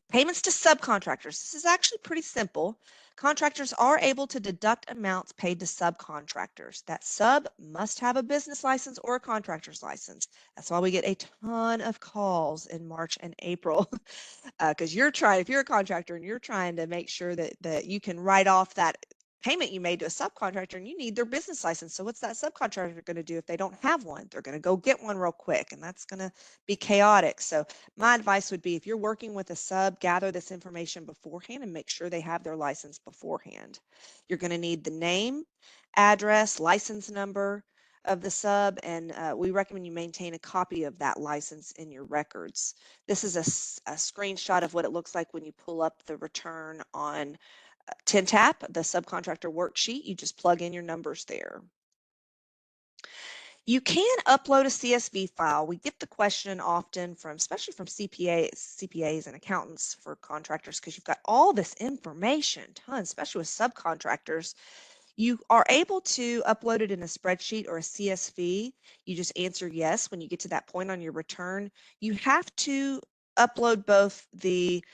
Payments to subcontractors. This is actually pretty simple. Contractors are able to deduct amounts paid to subcontractors. That sub must have a business license or a contractor's license. That's why we get a ton of calls in March and April because if you're a contractor and you're trying to make sure that you can write off that payment you made to a subcontractor and you need their business license. So what's that subcontractor going to do if they don't have one? They're going to go get one real quick and that's going to be chaotic. So my advice would be if you're working with a sub, gather this information beforehand and make sure they have their license beforehand. You're going to need the name, address, license number of the sub, and we recommend you maintain a copy of that license in your records. This is a screenshot of what it looks like when you pull up the return on TINTAP, the subcontractor worksheet. You just plug in your numbers there. You can upload a CSV file. We get the question often from, especially from CPAs and accountants for contractors, because you've got all this information, tons, especially with subcontractors. You are able to upload it in a spreadsheet or a CSV. You just answer yes when you get to that point on your return. You have to upload both the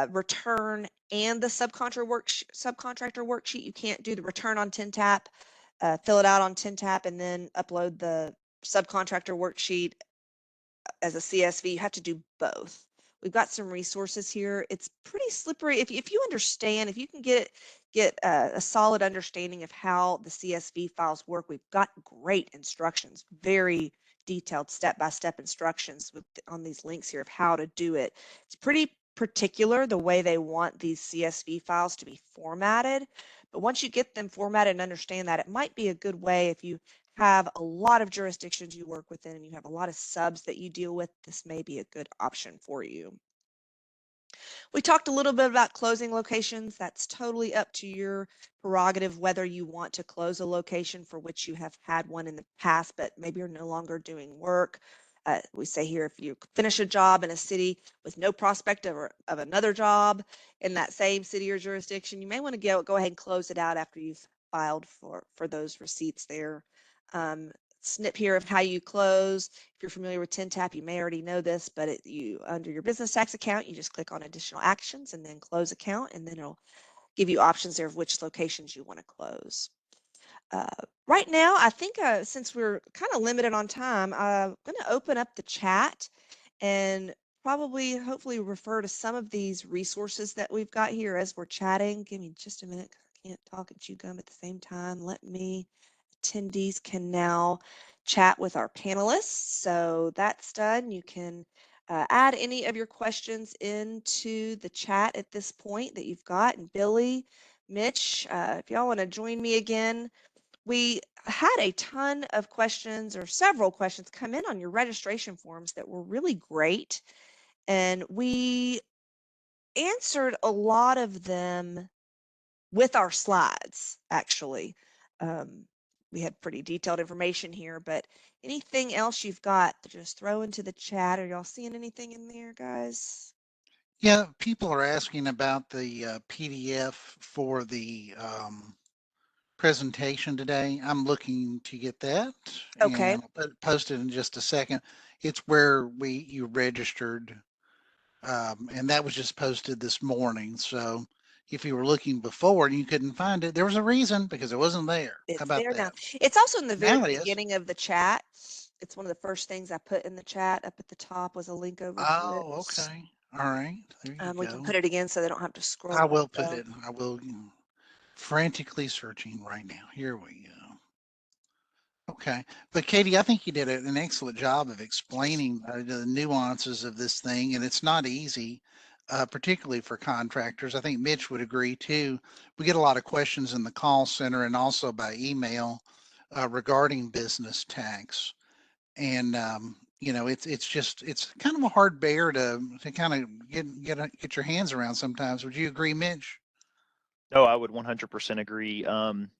return and the subcontractor worksheet. You can't do the return on TINTAP, fill it out on TINTAP, and then upload the subcontractor worksheet as a CSV. You have to do both. We've got some resources here. It's pretty slippery. If you understand, if you can get a solid understanding of how the CSV files work, we've got great instructions, very detailed step-by-step instructions on these links here of how to do it. It's pretty particular the way they want these CSV files to be formatted. But once you get them formatted and understand that, it might be a good way if you have a lot of jurisdictions you work within and you have a lot of subs that you deal with, this may be a good option for you. We talked a little bit about closing locations. That's totally up to your prerogative whether you want to close a location for which you have had one in the past, but maybe you're no longer doing work. We say here, if you finish a job in a city with no prospect of another job in that same city or jurisdiction, you may want to go ahead and close it out after you've filed for those receipts there. Snip here of how you close. If you're familiar with TINTAP, you may already know this, but under your business tax account, you just click on additional actions and then close account, and then it'll give you options there of which locations you want to close. Right now, I think since we're kind of limited on time, I'm going to open up the chat and probably hopefully refer to some of these resources that we've got here as we're chatting. Give me just a minute, 'cause I can't talk and chew gum at the same time. Attendees can now chat with our panelists. So that's done. You can add any of your questions into the chat at this point that you've got. And Billy, Mitch, if y'all want to join me again, we had a ton of questions, or several questions, come in on your registration forms that were really great. And we answered a lot of them with our slides, actually. We had pretty detailed information here, but anything else you've got to just throw into the chat? Are y'all seeing anything in there, guys?
Yeah, people are asking about the PDF for the presentation today. I'm looking to get that,
Okay.
and I'll post it in just a second. It's where you registered, and that was just posted this morning. So if you were looking before and you couldn't find it, there was a reason, because it wasn't there. How
It's
about
there now.
that?
It's also in the very
Now it is.
beginning of the chat. It's one of the first things I put in the chat. Up at the top was a link over to it.
Oh, okay. All right. There you
We can
go.
put it again so they don't have to scroll
I
up,
will put
though.
it. I will. Frantically searching right now. Here we go. Okay. But Katie, I think you did an excellent job of explaining the nuances of this thing, and it's not easy, particularly for contractors. I think Mitch would agree too. We get a lot of questions in the call center and also by email regarding business tax. And it's kind of a hard bear to kind of get your hands around sometimes. Would you agree, Mitch?
No, I would 100% agree.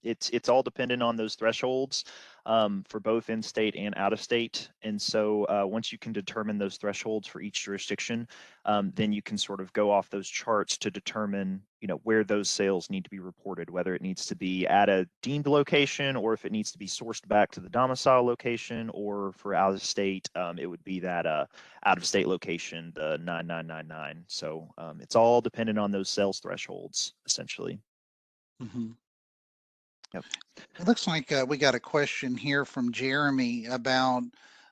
It's all dependent on those thresholds for both in-state and out-of-state. And so once you can determine those thresholds for each jurisdiction, then you can sort of go off those charts to determine, where those sales need to be reported, whether it needs to be at a deemed location or if it needs to be sourced back to the domicile location, or for out-of-state, it would be that out-of-state location, the 9999. So it's all dependent on those sales thresholds, essentially.
Mm-hmm.
Yep.
It looks like we got a question here from Jeremy about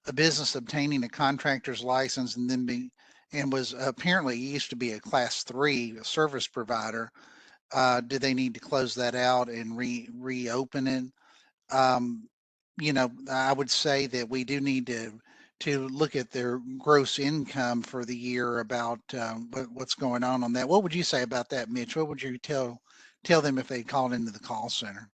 a business obtaining a contractor's license and was apparently used to be a class 3 service provider. Do they need to close that out and reopen it? Um, I would say that we do need to look at their gross income for the year, about what's going on that. What would you say about that, Mitch? What would you tell them if they called into the call center?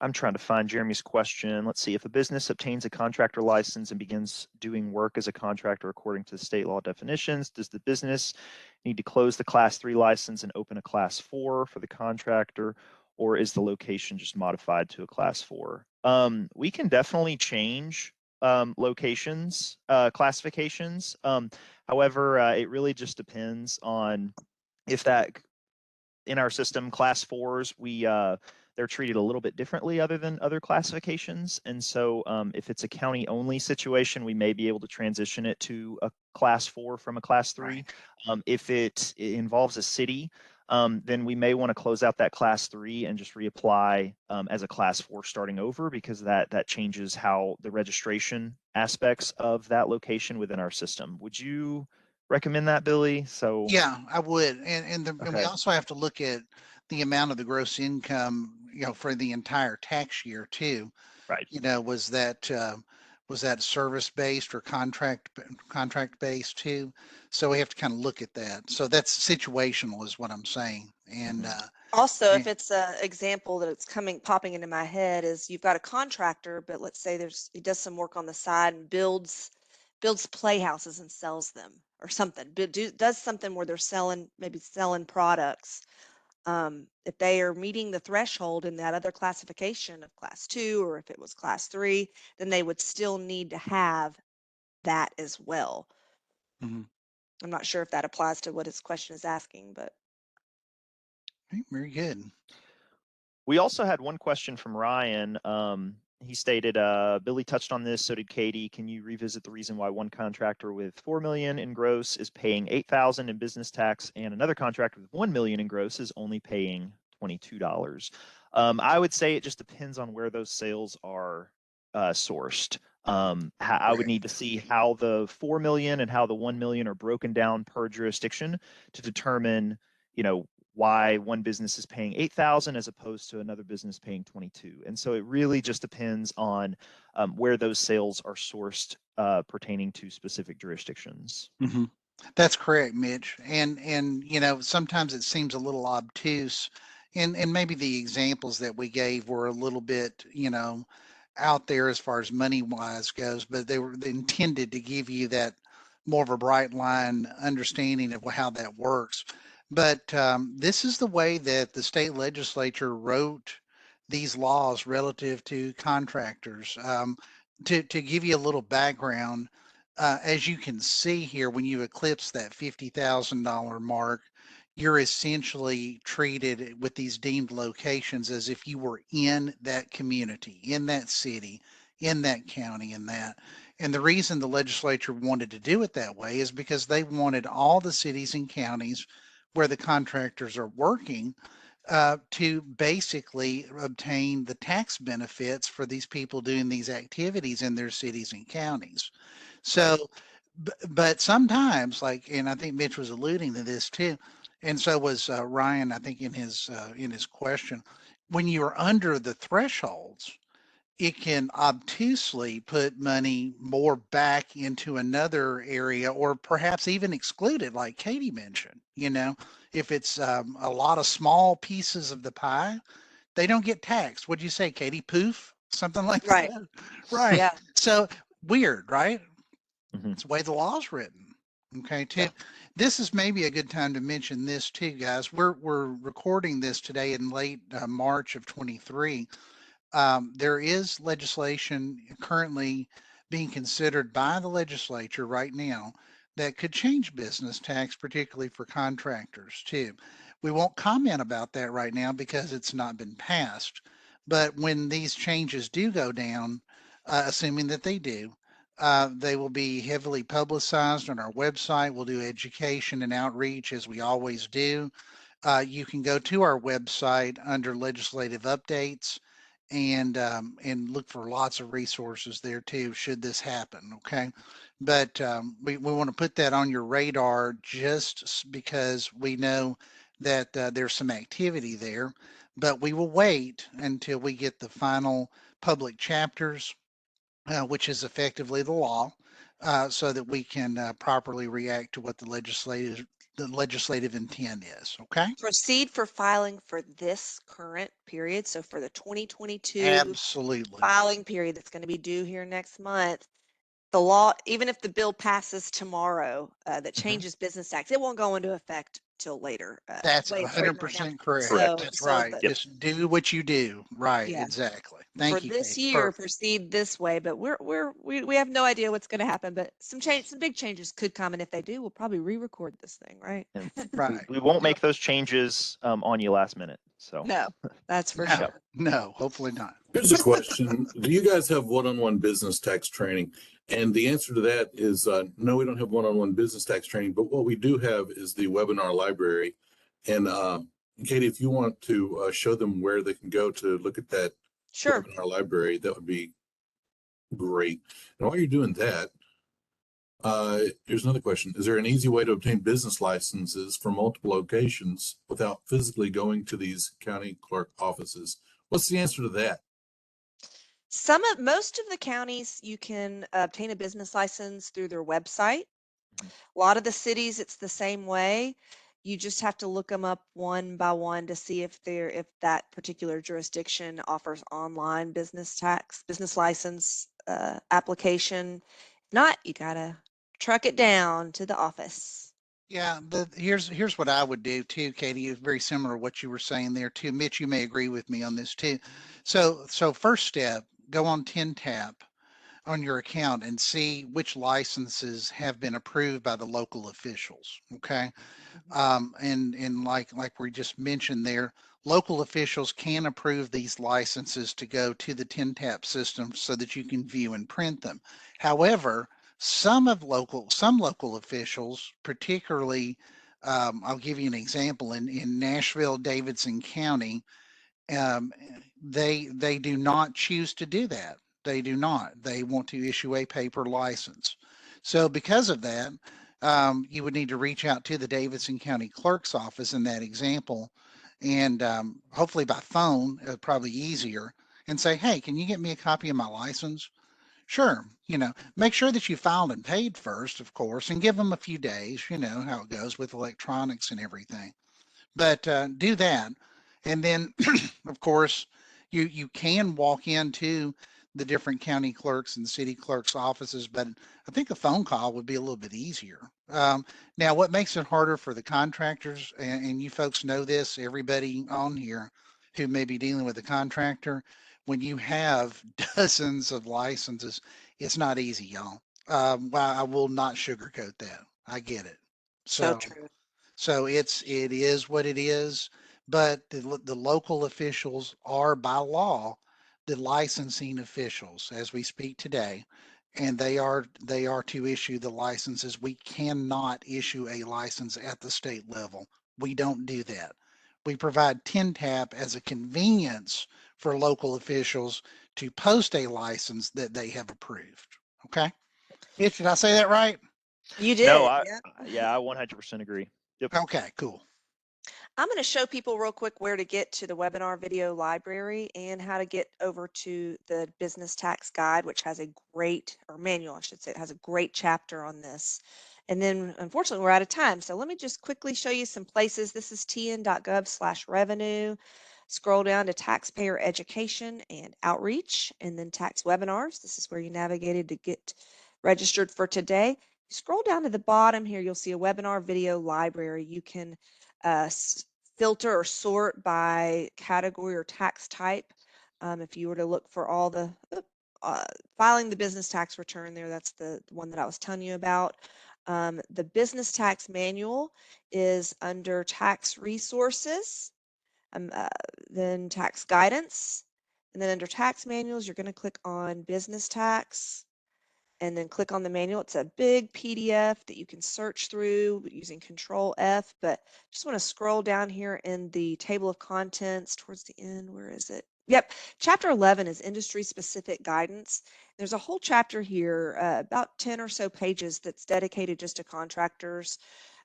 I'm trying to find Jeremy's question. Let's see. If a business obtains a contractor license and begins doing work as a contractor according to the state law definitions, does the business need to close the class 3 license and open a class 4 for the contractor, or is the location just modified to a class 4? We can definitely change locations, classifications. However, it really just depends on if that in our system, class 4s, they're treated a little bit differently other than other classifications. And so if it's a county only situation, we may be able to transition it to a class 4 from a class 3.
Right.
If it involves a city, then we may want to close out that class 3 and just reapply as a class 4 starting over, because that changes how the registration aspects of that location within our system. Would you recommend that, Billy? So
Yeah, I would. And we
okay,
also have to look at the amount of the gross income, for the entire tax year too.
right.
Was that service based or contract based too? So we have to kind of look at that. So that's situational is what I'm saying. And
Mhm.
Also, if
and-
it's a example that it's popping into my head is you've got a contractor, but let's say he does some work on the side and builds playhouses and sells them or something. Does something where they're maybe selling products. If they are meeting the threshold in that other classification of class 2, or if it was class 3, then they would still need to have that as well.
Mhm.
I'm not sure if that applies to what his question is asking, but
Okay, very good.
We also had one question from Ryan. He stated, Billy touched on this, so did Katie. Can you revisit the reason why one contractor with 4 million in gross is paying 8,000 in business tax and another contractor with 1 million in gross is only paying $22? I would say it just depends on where those sales are sourced. I would need to see how the 4 million and how the 1 million are broken down per jurisdiction to determine, why one business is paying 8,000 as opposed to another business paying 22. And so it really just depends on where those sales are sourced pertaining to specific jurisdictions.
Mhm. That's correct, Mitch. And sometimes it seems a little obtuse, and maybe the examples that we gave were a little bit, out there as far as money wise goes, but they were intended to give you that more of a bright line understanding of how that works. But this is the way that the state legislature wrote these laws relative to contractors. To give you a little background, as you can see here, when you eclipse that $50,000 mark, you're essentially treated with these deemed locations as if you were in that community, in that city, in that county, in that. And the reason the legislature wanted to do it that way is because they wanted all the cities and counties where the contractors are working to basically obtain the tax benefits for these people doing these activities in their cities and counties.
Right.
So, but sometimes, like, and I think Mitch was alluding to this too, and so was Ryan. I think in his question, when you're under the thresholds, it can obtusely put money more back into another area, or perhaps even exclude it, like Katie mentioned. If it's a lot of small pieces of the pie, they don't get taxed. What'd you say, Katie? Poof, something like
right.
that, right?
Yeah.
So weird, right?
Mm-hmm.
It's the way the law's written. Okay,
Yeah.
this is maybe a good time to mention this too, guys. We're recording this today in late March of 23. There is legislation currently being considered by the legislature right now that could change business tax, particularly for contractors too. We won't comment about that right now because it's not been passed. But when these changes do go down, assuming that they will be heavily publicized on our website. We'll do education and outreach as we always do. You can go to our website under legislative updates and look for lots of resources there too, should this happen. Okay. But we want to put that on your radar just because we know that there's some activity there. But we will wait until we get the final public chapters, which is effectively the law, so that we can properly react to what the legislative intent is. Okay.
Proceed for filing for this current period. So for the 2022
Absolutely.
filing period that's going to be due here next month, the law, even if the bill passes tomorrow that
Mhm.
changes business tax, it won't go into effect till later.
That's
way it's written right now.
100% correct.
So,
That's
so
right.
the,
Yep.
Just do what you do. Right.
yeah,
Exactly.
for
Thank you,
this
Katie.
year,
Perfect.
proceed this way, but we have no idea what's going to happen, but some big changes could come. And if they do, we'll probably re-record this thing, right?
And
Right.
we won't
Yep.
make those changes on you last minute. So
No, that's for
No,
sure.
no, hopefully not.
Here's a question. Do you guys have one-on-one business tax training? And the answer to that is no, we don't have one-on-one business tax training, but what we do have is the webinar library. And Katie, if you want to show them where they can go to look at that
Sure.
webinar library, that would be great. And while you're doing that, here's another question. Is there an easy way to obtain business licenses for multiple locations without physically going to these county clerk offices? What's the answer to that?
Most of the counties, you can obtain a business license through their website.
Mhm.
A lot of the cities, it's the same way. You just have to look them up one by one to see if that particular jurisdiction offers online business license application. If not, you gotta truck it down to the office.
Yeah, here's what I would do too, Katie. It's very similar to what you were saying there too. Mitch, you may agree with me on this too. So first step, go on 10 tap on your account and see which licenses have been approved by the local officials. Okay. And like we just mentioned there, local officials can approve these licenses to go to the 10 tap system so that you can view and print them. However, some local officials, particularly, I'll give you an example in Nashville, Davidson County, um, they do not choose to do that. They do not. They want to issue a paper license. So because of that, you would need to reach out to the Davidson County Clerk's office in that example, and hopefully by phone, probably easier, and say, "Hey, can you get me a copy of my license?" Sure. Make sure that you filed and paid first, of course, and give them a few days. You know how it goes with electronics and everything. But do that, and then of course you can walk into the different county clerks and city clerks offices, but I think a phone call would be a little bit easier. Now, what makes it harder for the contractors, and you folks know this, everybody on here who may be dealing with a contractor, when you have dozens of licenses, it's not easy, y'all. Well, I will not sugarcoat that. I get it.
So
So
true.
so it is what it is, but the local officials are by law the licensing officials as we speak today, and they are to issue the licenses. We cannot issue a license at the state level. We don't do that. We provide 10 tap as a convenience for local officials to post a license that they have approved. Okay. Did I say that right?
You
no,
did, yeah.
I 100% agree. Yep.
Okay, cool.
I'm going to show people real quick where to get to the webinar video library and how to get over to the business tax guide, which has a great, or manual, I should say, it has a great chapter on this. And then unfortunately we're out of time. So let me just quickly show you some places. This is tn.gov/revenue. Scroll down to taxpayer education and outreach, and then tax webinars. This is where you navigated to get registered for today. Scroll down to the bottom here, you'll see a webinar video library. You can filter or sort by category or tax type. If you were to look for all the filing the business tax return there, that's the one that I was telling you about. The business tax manual is under tax resources, then tax guidance, and then under tax manuals, you're going to click on business tax and then click on the manual. It's a big PDF that you can search through using Control F, but just want to scroll down here in the table of contents towards the end. Where is it? Yep, chapter 11 is industry specific guidance. There's a whole chapter here, about 10 or so pages, that's dedicated just to contractors.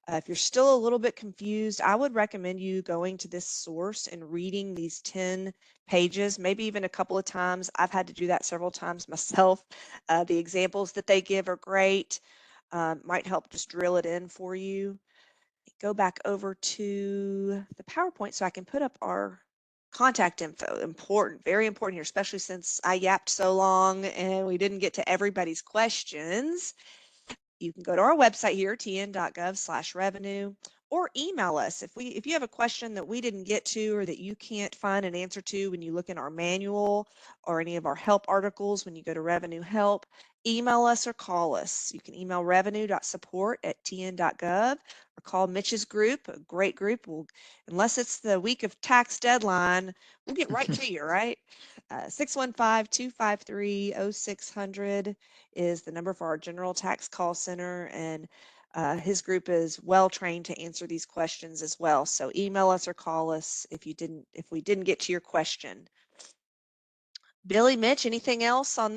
If you're still a little bit confused, I would recommend you going to this source and reading these 10 pages, maybe even a couple of times. I've had to do that several times myself. The examples that they give are great. Might help just drill it in for you. Go back over to the PowerPoint so I can put up our contact info. Important, very important here, especially since I yapped so long and we didn't get to everybody's questions. You can go to our website here, tn.gov/revenue, or email us if you have a question that we didn't get to or that you can't find an answer to when you look in our manual or any of our help articles when you go to Revenue Help. Email us or call us. You can email revenue.support@tn.gov or call Mitch's group, a great group. Unless it's the week of tax deadline, we'll get right to you, right? 615-253-0600 is the number for our general tax call center, and his group is well trained to answer these questions as well. So email us or call us if we didn't get to your question. Billy, Mitch, anything else on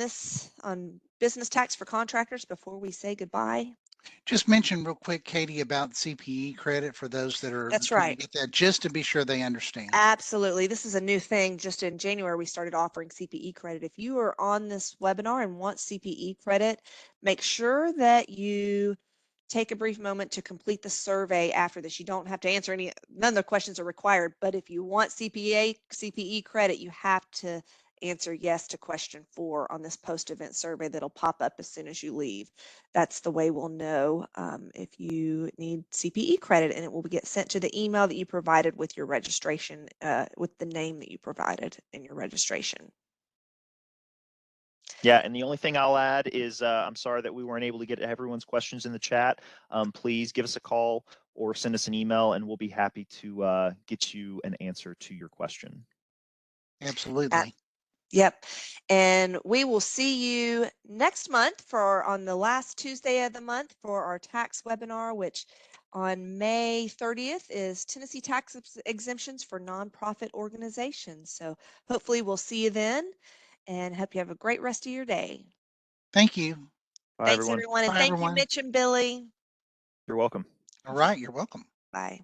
business tax for contractors before we say goodbye?
Just mention real quick, Katie, about CPE credit for those that are
That's
trying
right.
to get that, just to be sure they understand.
Absolutely. This is a new thing. Just in January, we started offering CPE credit. If you are on this webinar and want CPE credit, make sure that you take a brief moment to complete the survey after this. You don't have to answer none of the questions are required, but if you want CPE credit, you have to answer yes to question 4 on this post-event survey that'll pop up as soon as you leave. That's the way we'll know if you need CPE credit, and it will get sent to the email that you provided with your registration, with the name that you provided in your registration.
Yeah, and the only thing I'll add is I'm sorry that we weren't able to get everyone's questions in the chat. Please give us a call or send us an email, and we'll be happy to get you an answer to your question.
Absolutely.
Yep. And we will see you next month on the last Tuesday of the month for our tax webinar, which on May 30th is Tennessee tax exemptions for nonprofit organizations. So hopefully we'll see you then, and hope you have a great rest of your day.
Thank you.
Bye,
Thanks,
everyone.
everyone. And
Bye,
thank
everyone.
you, Mitch and Billy.
You're welcome.
All right. You're welcome.
Bye.